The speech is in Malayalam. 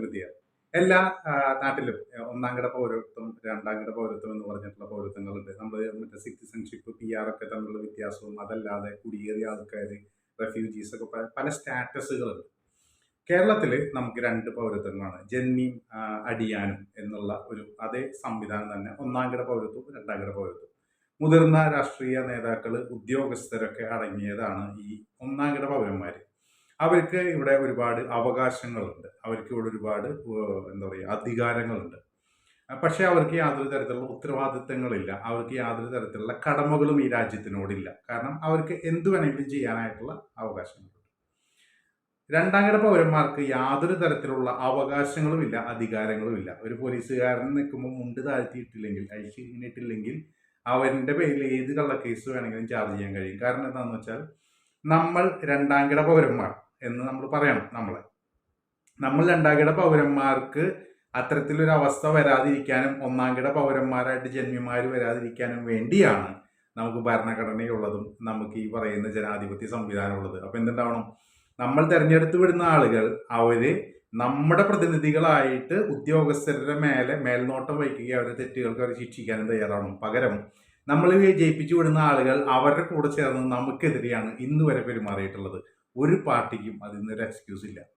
വിദ്യ എല്ലാ നാട്ടിലും ഒന്നാം കിട പൗരത്വം, രണ്ടാം കിട പൗരത്വം എന്ന് പറഞ്ഞിട്ടുള്ള പൗരത്വങ്ങളുണ്ട്. നമ്മൾ മറ്റേ സിറ്റിസൺഷിപ്പ്, PR ഒക്കെ തമ്മിലുള്ള വ്യത്യാസവും അതല്ലാതെ കുടിയേറിയ ആൾക്കാർ, റെഫ്യൂജീസ് ഒക്കെ പല സ്റ്റാറ്റസുകളുണ്ട്. കേരളത്തിൽ നമുക്ക് രണ്ട് പൗരത്വങ്ങളാണ്, ജന്മിയും അടിയാനും എന്നുള്ള ഒരു അതേ സംവിധാനം തന്നെ. ഒന്നാം കിട പൗരത്വം, രണ്ടാം കിട പൗരത്വം. മുതിർന്ന രാഷ്ട്രീയ നേതാക്കൾ, ഉദ്യോഗസ്ഥരൊക്കെ അടങ്ങിയതാണ് ഈ ഒന്നാം കിട പൗരന്മാർ. അവർക്ക് ഇവിടെ ഒരുപാട് അവകാശങ്ങളുണ്ട്, അവർക്ക് ഇവിടെ ഒരുപാട് എന്താ പറയുക അധികാരങ്ങളുണ്ട്. പക്ഷെ അവർക്ക് യാതൊരു തരത്തിലുള്ള ഉത്തരവാദിത്തങ്ങളില്ല, അവർക്ക് യാതൊരു തരത്തിലുള്ള കടമകളും ഈ രാജ്യത്തിനോടില്ല. കാരണം അവർക്ക് എന്തു വേണമെങ്കിലും ചെയ്യാനായിട്ടുള്ള അവകാശങ്ങളുണ്ട്. രണ്ടാം കിട പൗരന്മാർക്ക് യാതൊരു തരത്തിലുള്ള അവകാശങ്ങളുമില്ല, അധികാരങ്ങളുമില്ല. ഒരു പോലീസുകാരൻ നിൽക്കുമ്പോൾ മുണ്ട് താഴ്ത്തിയിട്ടില്ലെങ്കിൽ, അഴിച്ചിട്ടില്ലെങ്കിൽ അവൻ്റെ പേരിൽ ഏത് കള്ളക്കേസ് വേണമെങ്കിലും ചാർജ് ചെയ്യാൻ കഴിയും. കാരണം എന്താണെന്ന് വെച്ചാൽ നമ്മൾ രണ്ടാം കിട പൗരന്മാർ എന്ന് നമ്മൾ പറയണം. നമ്മൾ രണ്ടാം കിട പൗരന്മാർക്ക് അത്തരത്തിലൊരു അവസ്ഥ വരാതിരിക്കാനും ഒന്നാം കിട പൗരന്മാരായിട്ട് ജന്മിമാർ വരാതിരിക്കാനും വേണ്ടിയാണ് നമുക്ക് ഭരണഘടനയുള്ളതും നമുക്ക് ഈ പറയുന്ന ജനാധിപത്യ സംവിധാനമുള്ളത്. അപ്പം എന്തുണ്ടാവണം? നമ്മൾ തിരഞ്ഞെടുത്ത് വിടുന്ന ആളുകൾ അവര് നമ്മുടെ പ്രതിനിധികളായിട്ട് ഉദ്യോഗസ്ഥരുടെ മേൽനോട്ടം വഹിക്കുകയും അവരുടെ തെറ്റുകൾക്ക് അവർ ശിക്ഷിക്കാനും തയ്യാറാവണം. പകരം നമ്മൾ ജയിപ്പിച്ചു വിടുന്ന ആളുകൾ അവരുടെ കൂടെ ചേർന്ന് നമുക്കെതിരെയാണ് ഇന്ന് വരെ പെരുമാറിയിട്ടുള്ളത്. ഒരു പാർട്ടിക്കും അതിനൊരു എക്സ്ക്യൂസ് ഇല്ല.